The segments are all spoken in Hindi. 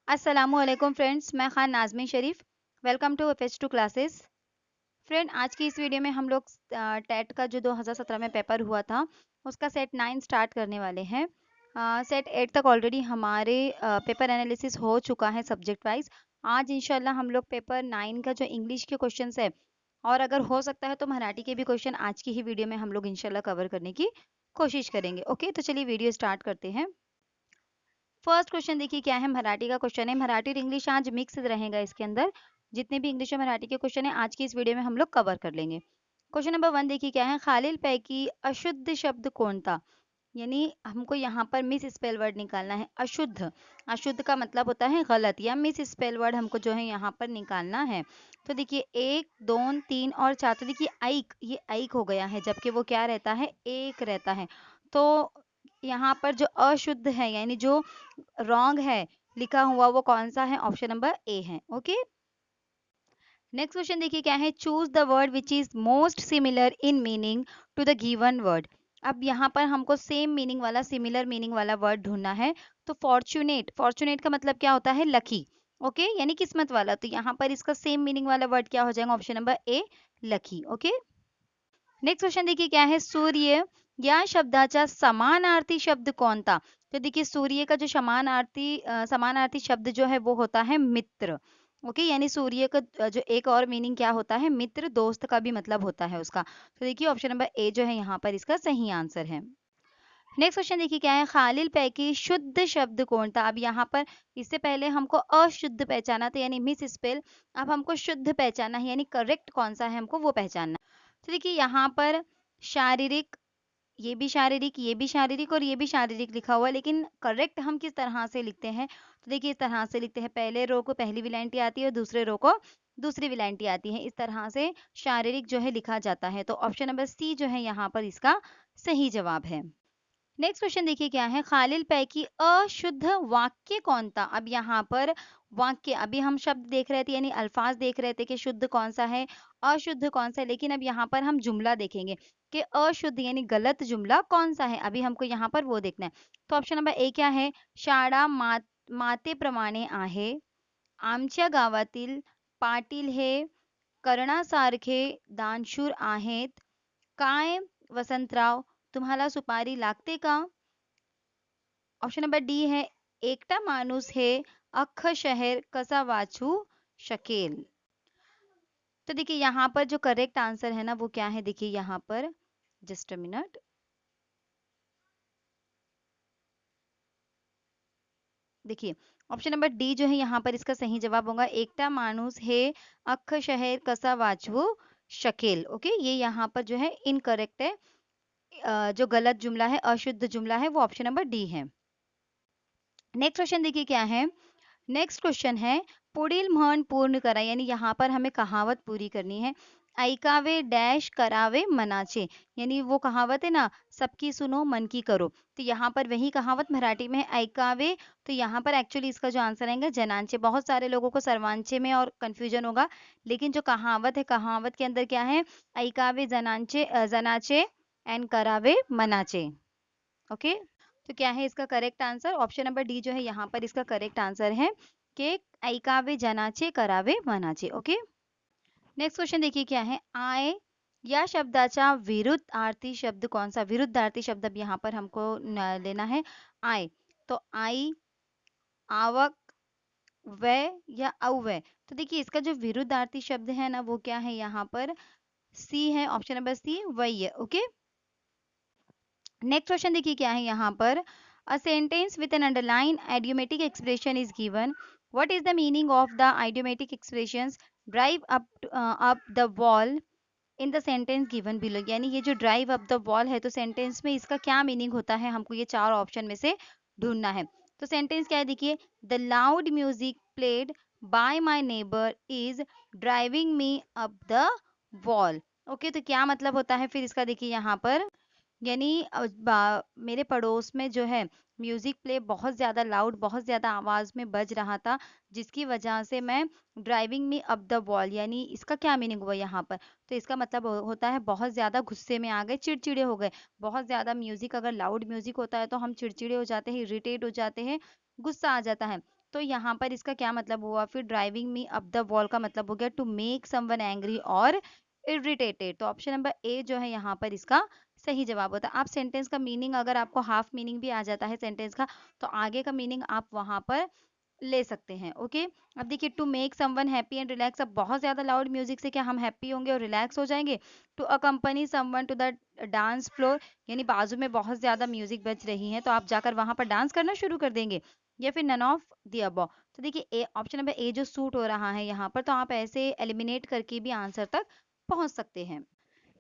अस्सलामुअलैकुम फ्रेंड्स, मैं Khan Nazmi Sharif. Welcome to FH2 classes. Friend, आज की इस वीडियो में हम लोग टेट का जो 2017 में पेपर हुआ था उसका सेट 9 स्टार्ट करने वाले हैं। सेट 8 तक ऑलरेडी हमारे पेपर एनालिसिस हो चुका है सब्जेक्ट वाइज। आज इंशाल्लाह हम लोग पेपर 9 का जो इंग्लिश के क्वेश्चंस है और अगर हो सकता है तो मराठी के भी क्वेश्चन आज की ही वीडियो में हम लोग इंशाल्लाह कवर करने की कोशिश करेंगे। ओके, तो चलिए वीडियो स्टार्ट करते हैं। फर्स्ट क्वेश्चन देखिए क्या है, मराठी का क्वेश्चन है। मराठी और इंग्लिश आज मिक्स रहेगा इसके अंदर। जितने भी इंग्लिश और मराठी के क्वेश्चन है आज की इस वीडियो में हम लोग कवर कर लेंगे। क्वेश्चन नंबर 1 देखिए क्या है, खालील पैकी अशुद्ध शब्द कौन था। यानी हमको यहाँ पर मिस स्पेल वर्ड निकालना है। अशुद्ध, अशुद्ध का मतलब होता है गलत या मिस स्पेल वर्ड हमको जो है यहाँ पर निकालना है। तो देखिए 1 2 3 और 4, तो देखिए ऐक, ये ऐक हो गया है जबकि वो क्या रहता है, एक रहता है। तो यहाँ पर जो अशुद्ध है यानी जो रॉन्ग है लिखा हुआ वो कौन सा है, ऑप्शन नंबर ए है। ओके, नेक्स्ट क्वेश्चन देखिए क्या है, choose the word which is most similar in meaning to the given word. अब यहाँ पर हमको सेम मीनिंग वाला, सिमिलर मीनिंग वाला वर्ड ढूंढना है। तो फॉर्चुनेट, फॉर्चुनेट का मतलब क्या होता है, लकी। ओके, यानी किस्मत वाला। तो यहाँ पर इसका सेम मीनिंग वाला वर्ड क्या हो जाएगा, option number A, lucky. Okay, next question देखिए क्या है, सूर्य या शब्दाचा समानार्थी शब्द कौन था। तो देखिए सूर्य का जो समानार्थी शब्द जो है वो होता है मित्र। ओके, यानी सूर्य का जो एक और मीनिंग क्या होता है, मित्र, दोस्त का भी मतलब होता है उसका। तो देखिए ऑप्शन नंबर ए जो है यहाँ पर इसका सही आंसर है। नेक्स्ट क्वेश्चन देखिए क्या है, खालिल पैकी शुद्ध शब्द कौन था। अब यहाँ पर इससे पहले हमको अशुद्ध पहचाना था यानी मिस स्पेल। अब हमको शुद्ध पहचाना है यानी करेक्ट कौन सा है हमको वो पहचानना। तो देखिए यहाँ पर शारीरिक, ये भी शारीरिक, ये भी शारीरिक और ये भी शारीरिक लिखा हुआ है, लेकिन करेक्ट हम किस तरह से लिखते हैं। तो देखिए इस तरह से लिखते हैं, पहले रो को पहली विलायंती आती है और दूसरे रो को दूसरी विलायंती आती है। इस तरह से शारीरिक जो है लिखा जाता है। तो ऑप्शन नंबर सी जो है यहाँ पर इसका सही जवाब है। नेक्स्ट क्वेश्चन देखिए क्या है, खालिल पैकी अशुद्ध वाक्य कौन था। अब यहाँ पर वाक्य, अभी हम शब्द देख रहे थे यानी अल्फाज देख रहे थे कि शुद्ध कौन सा है, अशुद्ध कौन सा है, लेकिन अब यहाँ पर हम जुमला देखेंगे कि अशुद्ध यानी गलत जुमला कौन सा है। अभी हमको यहाँ पर वो देखना है। तो ऑप्शन नंबर ए क्या है, शाळा मातेप्रमाणे आहे, आमच्या गावातील पाटील हे कर्णासारखे दानशूर आहेत, काय वसंतराव तुम्हाला सुपारी लागते का। ऑप्शन नंबर डी है, एकटा माणूस हे अख्खं शहर कसा वाचू शकेल। तो देखिए यहाँ पर जो करेक्ट आंसर है ना वो क्या है, देखिए यहाँ पर, जस्ट अ मिनट, देखिए ऑप्शन नंबर डी जो है यहाँ पर इसका सही जवाब होगा, एकटा माणूस हे अख्खं शहर कसा वाचवू शकेल। ओके, ये यहाँ पर जो है इनकरेक्ट है। जो गलत जुमला है, अशुद्ध जुमला है, वो ऑप्शन नंबर डी है। नेक्स्ट क्वेश्चन देखिए क्या है, नेक्स्ट क्वेश्चन है, पुढील म्हण पूर्ण करा, यानी यहाँ पर हमें कहावत पूरी करनी है। ऐकावे डैश करावे मनाचे, यानी वो कहावत है ना, सबकी सुनो मन की करो। तो यहाँ पर वही कहावत मराठी में है ऐकावे। तो यहाँ पर एक्चुअली इसका जो आंसर आएगा जनांचे। बहुत सारे लोगों को सर्वांचे में और कंफ्यूजन होगा, लेकिन जो कहावत है, कहावत के अंदर क्या है, ऐकावे जनाचे एंड करावे मनाचे। ओके, तो क्या है इसका correct answer, option number D जो है यहाँ पर इसका करेक्ट आंसर है कि ऐकावे जनाचे करावे मनाचे। ओके, नेक्स्ट क्वेश्चन देखिए क्या है, आय या शब्दाचा विरुद्धार्थी शब्द कौन सा। विरुद्धार्थी शब्द अब यहाँ पर हमको लेना है। आय, तो आई, आवक, व्यय या अव्यय। तो देखिए इसका जो विरुद्धार्थी शब्द है ना वो क्या है, यहाँ पर सी है, ऑप्शन नंबर सी वही है। ओके, नेक्स्ट क्वेश्चन देखिए क्या है यहाँ पर, a sentence with an underline idiomatic expression is given, what is the meaning of the idiomatic expressions, drive up the wall in the sentence given below. यानी ये जो ड्राइव अप द वॉल है तो सेंटेंस में इसका क्या मीनिंग होता है, हमको ये चार ऑप्शन में से ढूंढना है। तो सेंटेंस क्या है देखिए, the loud music played by my neighbour is driving me up the wall. Okay, तो क्या मतलब होता है फिर इसका, देखिए यहाँ पर, यानी मेरे पड़ोस में जो है म्यूजिक प्ले बहुत ज्यादा लाउड, बहुत ज्यादा आवाज में बज रहा था, जिसकी वजह से मैं ड्राइविंग में अप द वॉल, यानी इसका क्या मीनिंग हुआ यहाँ पर। तो इसका मतलब होता है बहुत ज्यादा गुस्से में आ गए, चिड़चिड़े हो गए। बहुत ज्यादा म्यूजिक, अगर लाउड म्यूजिक होता है तो हम चिड़चिड़े हो जाते हैं, इरिटेट हो जाते हैं, गुस्सा आ जाता है। तो यहाँ पर इसका क्या मतलब हुआ, फिर driving me up the wall का मतलब हो गया टू मेक समवन एंग्री और इरिटेटेड। तो ऑप्शन नंबर ए जो है यहाँ पर इसका सही जवाब होता है। आप सेंटेंस का मीनिंग, अगर आपको हाफ मीनिंग भी आ जाता है सेंटेंस का, तो आगे का मीनिंग आप वहां पर ले सकते हैं। ओके, अब देखिए to make someone happy and relax. अब बहुत ज्यादा लाउड म्यूजिक से क्या हम हैप्पी होंगे और रिलैक्स हो जाएंगे? To accompany someone to the dance floor, यानी बाजू में बहुत ज्यादा म्यूजिक बज रही है तो आप जाकर वहां पर डांस करना शुरू कर देंगे, या फिर नन ऑफ द अबव। तो देखिए ए ऑप्शन नंबर ए जो सूट हो रहा है यहाँ पर, तो आप ऐसे एलिमिनेट करके भी आंसर तक पहुंच सकते हैं।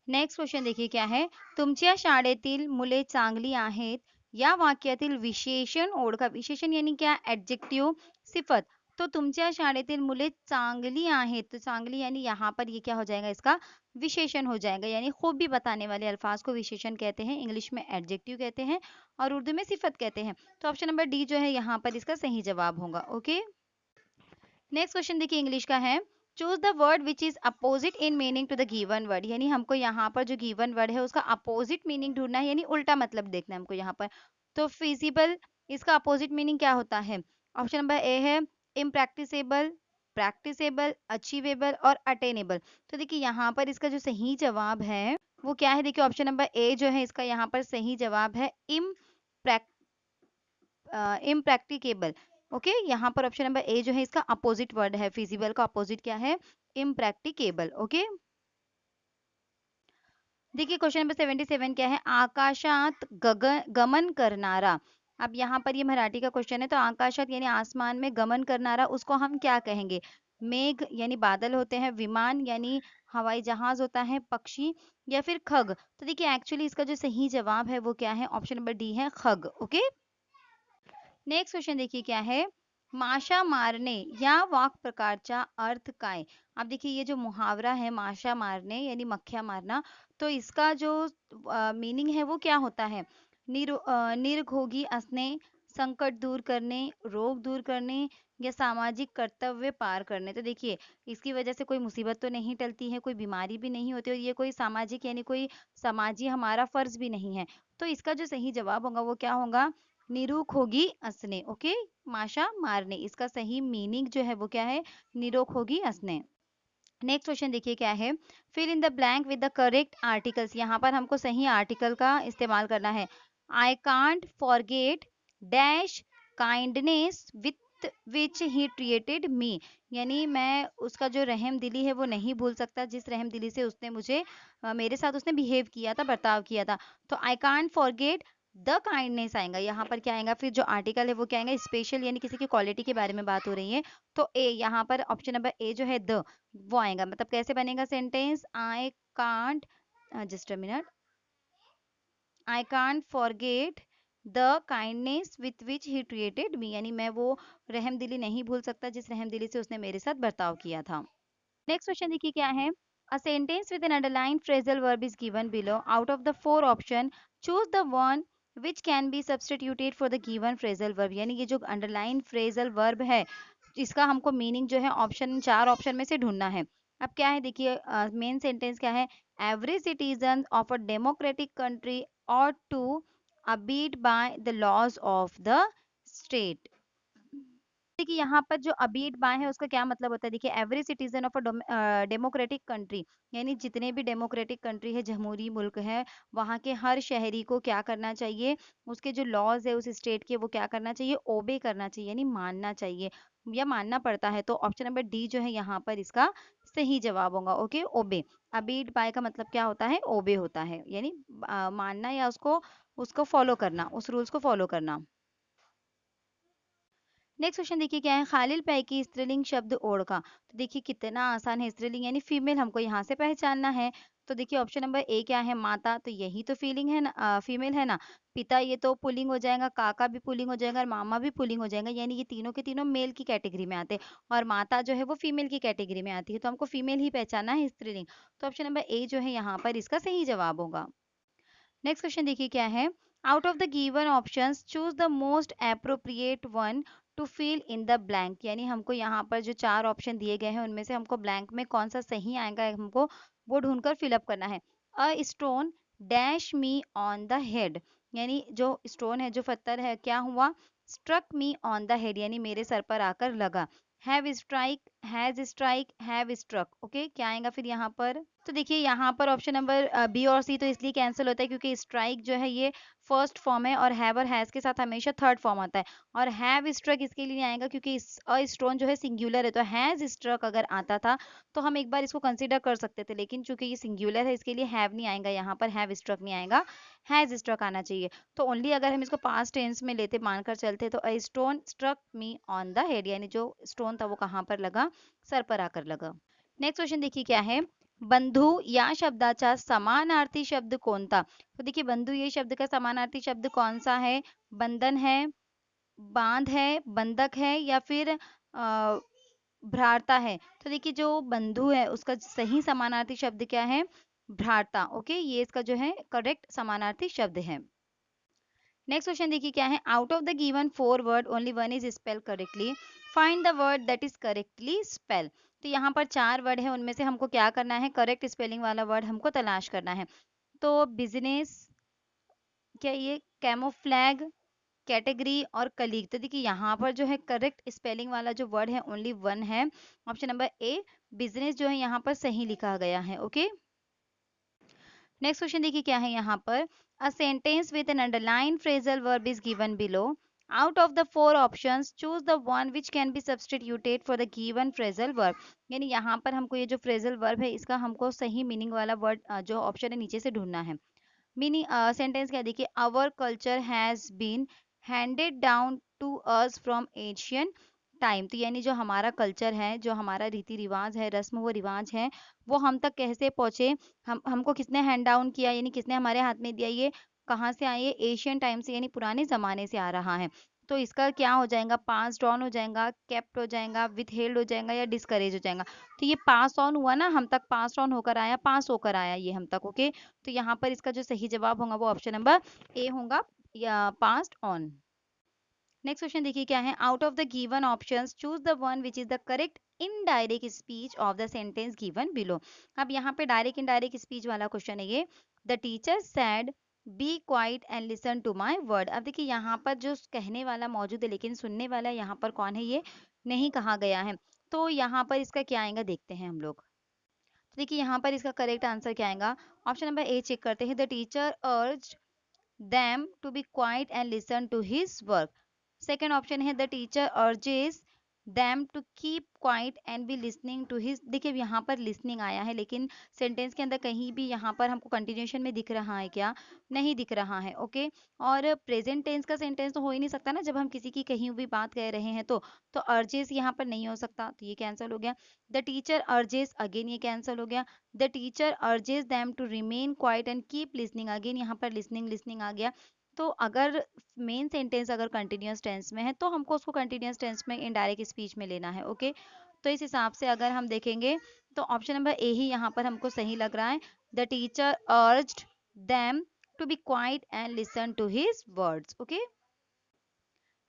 नेक्स्ट क्वेश्चन देखिए क्या है, तुमच्या शाळेतील मुले चांगली आहेत या वाक्यातील विशेषण ओळखा। विशेषण यानी क्या, एडजेक्टिव, सिफत। तो तुमच्या शाळेतील मुले चांगली आहेत, तो चांगली यानी यहाँ पर ये क्या हो जाएगा, इसका विशेषण हो जाएगा, यानी खूबी बताने वाले अल्फाज को विशेषण कहते हैं, इंग्लिश में एडजेक्टिव कहते हैं और उर्दू में सिफत कहते हैं। तो ऑप्शन नंबर डी जो है यहाँ पर इसका सही जवाब होगा। ओके, नेक्स्ट क्वेश्चन देखिए इंग्लिश का है, choose the word which is opposite in meaning to the given word. यानी हमको यहाँ पर जो गिवन वर्ड है उसका अपोजिट मीनिंग ढूंढना है, यानी उल्टा मतलब देखना है हमको यहाँ पर। तो फिजिबल, इसका अपोजिट मीनिंग क्या होता है? ऑप्शन नंबर ए है इम्प्रैक्टिसेबल, प्रैक्टिसेबल, अचीवेबल और अटेनेबल। तो देखिए यहाँ पर इसका जो सही जवाब है वो क्या है, देखिए ऑप्शन नंबर ए जो है इसका यहाँ पर सही जवाब है इम्प्रैक्टिकेबल। ओके, यहाँ पर ऑप्शन नंबर ए जो है इसका अपोजिट वर्ड है, फिजिबल का अपोजिट क्या है, इम्प्रैक्टिकेबल। ओके, देखिए क्वेश्चन नंबर 77 क्या है, आकाशात गमन करनारा। अब यहाँ पर ये मराठी का क्वेश्चन है, तो आकाशात यानी आसमान में, गमन करनारा उसको हम क्या कहेंगे? मेघ यानी बादल होते हैं, विमान यानी हवाई जहाज होता है, पक्षी, या फिर खग। तो देखिए एक्चुअली इसका जो सही जवाब है वो क्या है, ऑप्शन नंबर डी है, खग। ओके, नेक्स्ट क्वेश्चन देखिए क्या है, माशा मारणे या वाक्य प्रकारचा अर्थ काय। अब देखिए ये जो मुहावरा है माशा मारने यानी मक्खियां मारना, तो इसका जो मीनिंग है वो क्या होता है? निरघोगी असने, संकट दूर करने, रोग दूर करने, या सामाजिक कर्तव्य पार करने। तो देखिए इसकी वजह से कोई मुसीबत तो नहीं टलती है, कोई बीमारी भी नहीं होती, और ये कोई सामाजिक यानी कोई समाजी हमारा फर्ज भी नहीं है। तो इसका जो सही जवाब होगा वो क्या होगा, निरुक होगी असने। ओके, माशा मारने, इसका सही मीनिंग जो है वो क्या है, निरोक होगी असने। नेक्स्ट क्वेश्चन देखिए क्या है, fill in the blank with the correct articles. यहाँ पर हमको सही आर्टिकल का इस्तेमाल करना है। I can't forget dash kindness with which he treated me, यानी मैं उसका जो रहम दिली है वो नहीं भूल सकता, जिस रहम दिली से उसने मुझे मेरे साथ उसने बिहेव किया था, बर्ताव किया था। तो आई कांट फॉरगेट द काइंडनेस आएगा यहाँ पर, क्या आएगा, फिर जो आर्टिकल है वो क्या आएगा, स्पेशल यानी किसी की क्वालिटी के बारे में बात हो रही है। तो ए यहाँ पर ऑप्शन नंबर ए जो है द, वो आएगा। मतलब कैसे बनेगा sentence, I can't, just a minute, I can't forget the kindness with which he treated me, यानी मैं वो रहम दिली नहीं भूल सकता जिस रहम दिली से उसने मेरे साथ बर्ताव किया था। नेक्स्ट क्वेश्चन देखिए क्या है, a sentence with an underline phrasal verb is given below, out of the four option choose the one which can be substituted for the given phrasal verb. यानी ये जो अंडरलाइन फ्रेजल वर्ब है इसका हमको मीनिंग जो है ऑप्शन, चार ऑप्शन में से ढूंढना है। अब क्या है देखिए, मेन सेंटेंस क्या है, every citizen of a democratic country और to abide by the laws of the state। देखिए यहाँ पर जो अबीड बाय है उसका क्या मतलब होता है, देखिए every citizen of a democratic country, यानी जितने भी डेमोक्रेटिक कंट्री है, जमहूरी मुल्क है, वहाँ के हर शहरी को क्या करना चाहिए, उसके जो लॉज है उस स्टेट के वो क्या करना चाहिए, ओबे करना चाहिए, यानी मानना चाहिए या मानना पड़ता है। तो ऑप्शन नंबर डी जो है यहाँ पर इसका सही जवाब होगा। ओके, ओबे, अबीड बाय का मतलब क्या होता है, ओबे होता है, यानी मानना या उसको उसको फॉलो करना, उस रूल्स को फॉलो करना। नेक्स्ट क्वेश्चन देखिए क्या है, खालिल पैकी स्त्रीलिंग शब्द ओढ़का। तो देखिए कितना आसान है, स्त्रीलिंग यानी फीमेल हमको यहाँ से पहचानना है। तो देखिए ऑप्शन नंबर ए क्या है, माता, तो यही तो फीलिंग है ना, फीमेल है ना। पिता ये तो पुलिंग हो जाएगा, काका भी पुलिंग हो जाएगा और मामा भी पुलिंग हो जाएगा, यानी ये तीनों के तीनों मेल की कैटेगरी में आते हैं, और माता जो है वो फीमेल की कैटेगरी में आती है, तो हमको फीमेल ही पहचानना है स्त्रीलिंग। तो ऑप्शन नंबर ए जो है यहाँ पर इसका सही जवाब होगा। नेक्स्ट क्वेश्चन देखिए क्या है, out of the given options choose the most appropriate one to fill in the blank. यानी हमको यहाँ पर जो चार ऑप्शन दिए गए हैं उनमें से हमको ब्लैंक में कौन सा सही आएगा हमको वो ढूंढकर फिलअप करना है। A stone dash me on the head, यानी जो स्टोन है, जो पत्थर है, क्या हुआ, struck me on the head यानी मेरे सर पर आकर लगा। Have strike, has strike, have struck. Okay, क्या आएगा फिर यहाँ पर? तो देखिए यहाँ पर ऑप्शन नंबर बी और सी तो इसलिए कैंसिल होता है क्योंकि स्ट्राइक जो है ये फर्स्ट फॉर्म है और हैव और हैज के साथ हमेशा थर्ड फॉर्म आता है। और हैव स्ट्रक इसके लिए नहीं आएगा क्योंकि स्टोन जो है सिंगुलर है, तो हैज स्ट्रक अगर आता था तो हम एक बार इसको कंसिडर कर सकते थे, लेकिन चूंकि ये सिंगुलर है इसके लिए हैव नहीं आएगा, यहाँ पर हैव स्ट्रक नहीं आएगा, हैज स्ट्रक आना चाहिए। तो ओनली अगर हम इसको पास्ट टेंस में लेते मानकर चलते तो a stone struck me on the head यानी जो स्टोन था वो कहाँ पर लगा? सर पर आकर लगा। नेक्स्ट क्वेश्चन देखिए क्या है, बंधू या शब्दाचा समानार्थी शब्द कोणता? तो देखिए बंधु ये शब्द का समानार्थी शब्द कौन सा है? बंधन है, बांध है, बंधक है, या फिर भ्राता है? तो देखिए जो बंधु है उसका सही समानार्थी शब्द क्या है? भ्राता। ओके, ये इसका जो है करेक्ट समानार्थी शब्द है। नेक्स्ट क्वेश्चन देखिए क्या है, out of the given 4 word only one is spell correctly, find the word that is correctly spell. तो यहाँ पर 4 वर्ड है, उनमें से हमको क्या करना है? करेक्ट स्पेलिंग वाला वर्ड हमको तलाश करना है। तो बिजनेस, क्या ये कैमोफ्लैग, कैटेगरी और कलीग। तो देखिए यहाँ पर जो है करेक्ट स्पेलिंग वाला जो वर्ड है ओनली वन है, ऑप्शन नंबर ए बिजनेस जो है यहाँ पर सही लिखा गया है। ओके, नेक्स्ट क्वेश्चन देखिए क्या है यहाँ पर, a sentence with an underline phrasal verb is given below, out of the 4 options choose the one which can be substituted for the given phrasal verb. यानी यहाँ पर हमको ये जो फ्रेजल वर्ब है इसका हमको सही मीनिंग वाला वर्ड जो ऑप्शन है नीचे से ढूंढना है। मीनिंग सेंटेंस क्या देखिए, our culture has been handed down to us from Asian time. तो यानी जो हमारा कल्चर है, जो हमारा रीति रिवाज है, रस्म वो रिवाज है, वो हम तक कैसे पहुंचे? हमको किसने हैंड डाउन किया, यानी किसने हमारे हाथ में दिया? ये कहाँ से आए? एशियन टाइम से, यानी पुराने जमाने से आ रहा है। तो इसका क्या हो जाएगा? पास ऑन हो जाएगा, केप्ट हो जाएगा, विथ हेल्ड हो जाएगा, या डिस्करेज हो जाएगा? तो ये पास ऑन हुआ ना, हम तक पास ऑन होकर आया, पास होकर आया ये हम तक। ओके, तो यहाँ पर इसका जो सही जवाब होगा वो ऑप्शन नंबर ए होगा, या पास्ट ऑन। नेक्स्ट क्वेश्चन देखिए क्या है, out of the given options choose the one which is the correct indirect speech of the sentence given below. अब यहाँ पे डायरेक्ट इनडायरेक्ट स्पीच वाला क्वेश्चन है ये, the teacher said be quiet and listen to my word. अब देखिए यहाँ पर जो कहने वाला मौजूद है लेकिन सुनने वाला यहाँ पर कौन है? ये नहीं कहा गया है। तो यहाँ पर इसका क्या आएगा देखते हैं हम लोग। तो देखिए यहाँ पर इसका करेक्ट आंसर क्या आएगा? ऑप्शन नंबर ए चेक करते हैं, the teacher urged them to be quiet and listen to his work। Second option है the teacher urges them to keep quiet and be listening to his। देखिए यहाँ पर listening आया है लेकिन सेंटेंस के अंदर कहीं भी यहाँ पर हमको कंटिन्यूशन में दिख रहा है क्या? नहीं दिख रहा है। ओके, और प्रेजेंट टेंस का सेंटेंस तो हो ही नहीं सकता ना जब हम किसी की कहीं हुई बात कह रहे हैं। तो अर्जेस यहाँ पर नहीं हो सकता, तो ये कैंसिल हो गया। द टीचर अर्जेस, अगेन ये कैंसिल हो गया। The teacher urges them to remain quiet and keep listening, again यहाँ पर लिसनिंग लिसनिंग आ गया। तो अगर मेन सेंटेंस अगर कंटिन्यूअस टेंस में है तो हमको उसको कंटिन्यूअस टेंस में इनडायरेक्ट स्पीच में लेना है। ओके, तो इस हिसाब से अगर हम देखेंगे तो ऑप्शन नंबर ए ही यहाँ पर हमको सही लग रहा है, the teacher urged them to be quiet and listen to his words. Okay,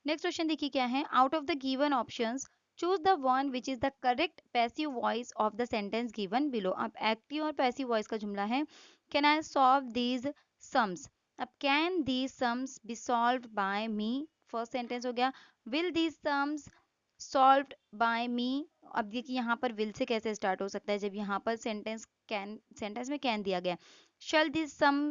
next question देखिए क्या है, out of the given options choose the one which is the correct passive voice of the sentence given below. अब एक्टिव और पैसिव वॉइस का जुमला है, can I solve these sums. अब can these sums be solved by me, first sentence हो गया। Will these sums solved by मी। अब देखिए यहाँ पर विल से कैसे स्टार्ट हो सकता है जब यहाँ पर सेंटेंस में कैन दिया गया। Shall this sum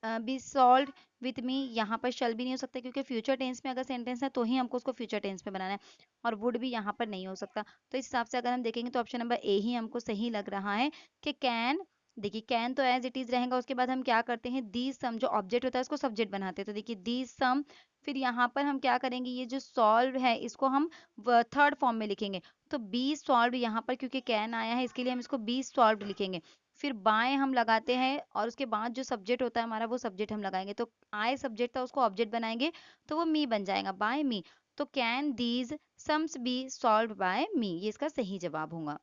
be solved with me, यहाँ पर शल भी नहीं हो सकता क्योंकि फ्यूचर टेंस में अगर सेंटेंस है तो ही हमको उसको फ्यूचर टेंस में बनाना है, और वुड भी यहाँ पर नहीं हो सकता। तो इस हिसाब से अगर हम देखेंगे तो ऑप्शन नंबर ए ही हमको सही लग रहा है कि कैन। देखिए कैन तो एज इट इज रहेगा, उसके बाद हम क्या करते हैं, दीज सम जो ऑब्जेक्ट होता है उसको सब्जेक्ट बनाते हैं। तो देखिए दीज सम, फिर यहाँ पर हम क्या करेंगे, ये जो सॉल्व है इसको हम थर्ड फॉर्म में लिखेंगे। तो बी सॉल्व यहाँ पर क्योंकि कैन आया है इसके लिए हम इसको बी सॉल्व लिखेंगे। फिर बाय हम लगाते हैं और उसके बाद जो सब्जेक्ट होता है हमारा वो सब्जेक्ट हम लगाएंगे। तो आई सब्जेक्ट था उसको ऑब्जेक्ट बनाएंगे तो वो मी बन जाएगा, बाय मी। तो can these sums be solve by me, ये इसका सही जवाब होगा।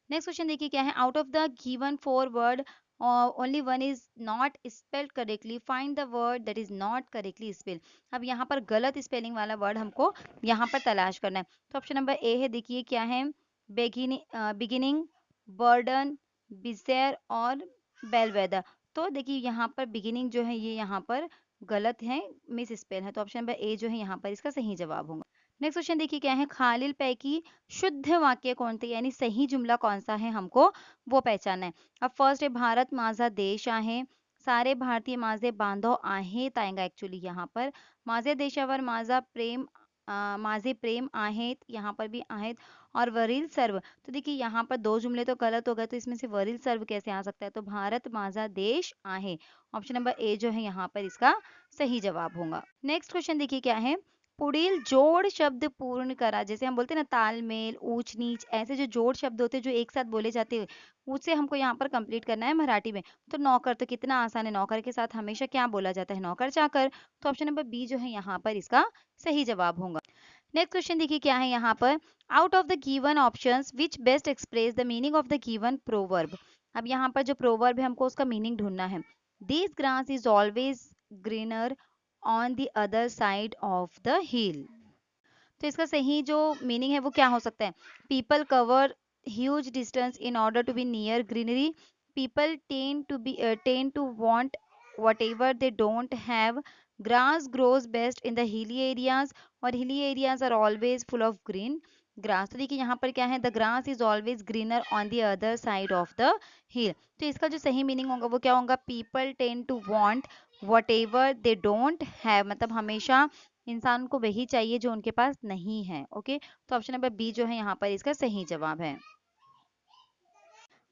नेक्स्ट क्वेश्चन देखिए क्या है, out of the given 4 word only one is not spelled correctly, find the word that is not correctly spelled. अब यहाँ पर गलत स्पेलिंग वाला वर्ड हमको यहाँ पर तलाश करना है। तो ऑप्शन नंबर ए है, देखिए क्या है, बिगिनिंग, बर्डन, बिसेर और बेलवेदर। तो देखिए यहाँ पर बिगिनिंग जो है ये यहाँ पर गलत है, मिस स्पेल है, तो ऑप्शन नंबर ए जो है यहाँ पर इसका सही जवाब होगा। नेक्स्ट क्वेश्चन देखिए क्या है, खालिल पैकी शुद्ध वाक्य कौन थे, यानी सही जुमला कौन सा है हमको वो पहचानना है। अब फर्स्ट है भारत माझा देश आहे, सारे भारतीय माझे बांधव आहेत आएगा एक्चुअली यहाँ पर, माझे देशावर माझा प्रेम माझे प्रेम आहेत यहाँ पर भी आहेत, और वरील सर्व, तो देखिए यहाँ पर दो जुमले तो गलत हो गए, तो इसमें से वरील सर्व कैसे आ सकता है, तो भारत माझा देश आहे, ऑप्शन नंबर ए जो है यहाँ पर इसका सही जवाब होगा। नेक्स्ट क्वेश्चन देखिए क्या है, पुढील जोड़ शब्द पूर्ण करा, जैसे हम बोलते हैं ना तालमेल ऊंच नीच, ऐसे जो जोड़ शब्द होते हैं जो एक साथ बोले जाते हैं उसे हमको यहाँ पर कंप्लीट करना है मराठी में। तो नौकर तो कितना आसान है, नौकर के साथ हमेशा क्या बोला जाता है, नौकर चाकर, तो ऑप्शन नंबर बी जो है यहाँ पर इसका सही जवाब होगा। नेक्स्ट क्वेश्चन देखिए क्या है यहाँ पर, out of the given options which best express the meaning of the given proverb. अब यहाँ पर जो प्रोवर्ब है हमको उसका मीनिंग ढूंढना है। This grass is always greener on the other side of the हिल, तो इसका सही जो मीनिंग है वो क्या हो सकता है, people cover huge distance in order to be near greenery, people tend to want whatever they don't have, grass grows best in the hilly areas, और hilly areas are always full of green grass, तो देखिए यहाँ पर क्या है, the grass is always greener on the other side of the hill, तो इसका जो सही मीनिंग होगा वो क्या होगा, people tend to want whatever they don't have, मतलब हमेशा इंसान को वही चाहिए जो उनके पास नहीं है। ओके, तो ऑप्शन नंबर बी जो है यहाँ पर इसका सही जवाब है।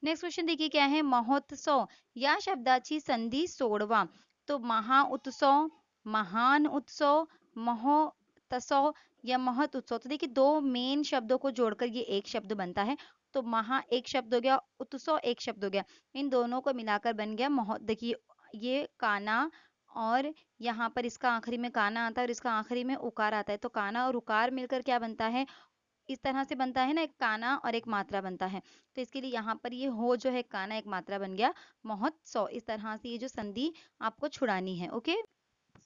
नेक्स्ट क्वेश्चन देखिए क्या है, महोत्सव या शब्दाची संधि सोडवा, तो महा उत्सव, महान उत्सव, महोत्सव या महत उत्सव, तो देखिए दो मेन शब्दों को जोड़कर ये एक शब्द बनता है, तो महा एक शब्द हो गया, उत्सव एक शब्द हो गया, इन दोनों को मिलाकर बन गया महो, देखिए ये काना, और यहाँ पर इसका आखिरी में काना आता है और इसका आखिरी में उकार आता है, तो काना और उकार मिलकर क्या बनता है, इस तरह से बनता है ना, एक काना और एक मात्रा बनता है, तो इसके लिए यहाँ पर ये हो जो है काना एक मात्रा बन गया महोत्सव, इस तरह से ये जो संधि आपको छुड़ानी है। ओके,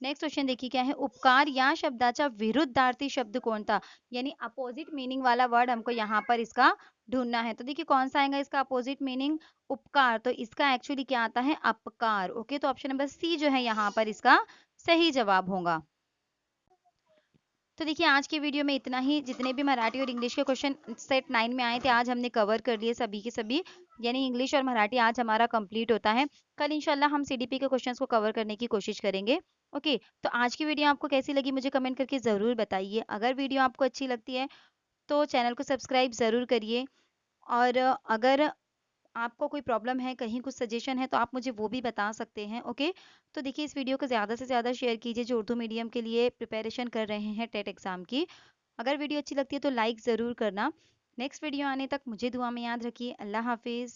नेक्स्ट क्वेश्चन देखिए क्या है, उपकार या शब्दाचा विरुद्धार्थी शब्द कौन था, यानी अपोजिट मीनिंग वाला वर्ड हमको यहाँ पर इसका ढूंढना है, तो देखिए कौन सा आएगा इसका अपोजिट मीनिंग, उपकार, तो इसका एक्चुअली क्या आता है, अपकार। ओके, तो ऑप्शन नंबर सी जो है यहाँ पर इसका सही जवाब होगा। तो देखिए आज के वीडियो में इतना ही, जितने भी मराठी और इंग्लिश के क्वेश्चन सेट 9 में आए थे आज हमने कवर कर लिए सभी के सभी, यानी इंग्लिश और मराठी आज हमारा कंप्लीट होता है। कल इंशाल्लाह हम सीडीपी के क्वेश्चंस को कवर करने की कोशिश करेंगे। ओके, तो आज की वीडियो आपको कैसी लगी मुझे कमेंट करके ज़रूर बताइए। अगर वीडियो आपको अच्छी लगती है तो चैनल को सब्सक्राइब ज़रूर करिए, और अगर आपको कोई प्रॉब्लम है, कहीं कुछ सजेशन है तो आप मुझे वो भी बता सकते हैं। ओके, तो देखिए इस वीडियो को ज़्यादा से ज़्यादा शेयर कीजिए जो उर्दू मीडियम के लिए प्रिपरेशन कर रहे हैं टेट एग्जाम की। अगर वीडियो अच्छी लगती है तो लाइक ज़रूर करना। नेक्स्ट वीडियो आने तक मुझे दुआ में याद रखिए। अल्लाह हाफिज़।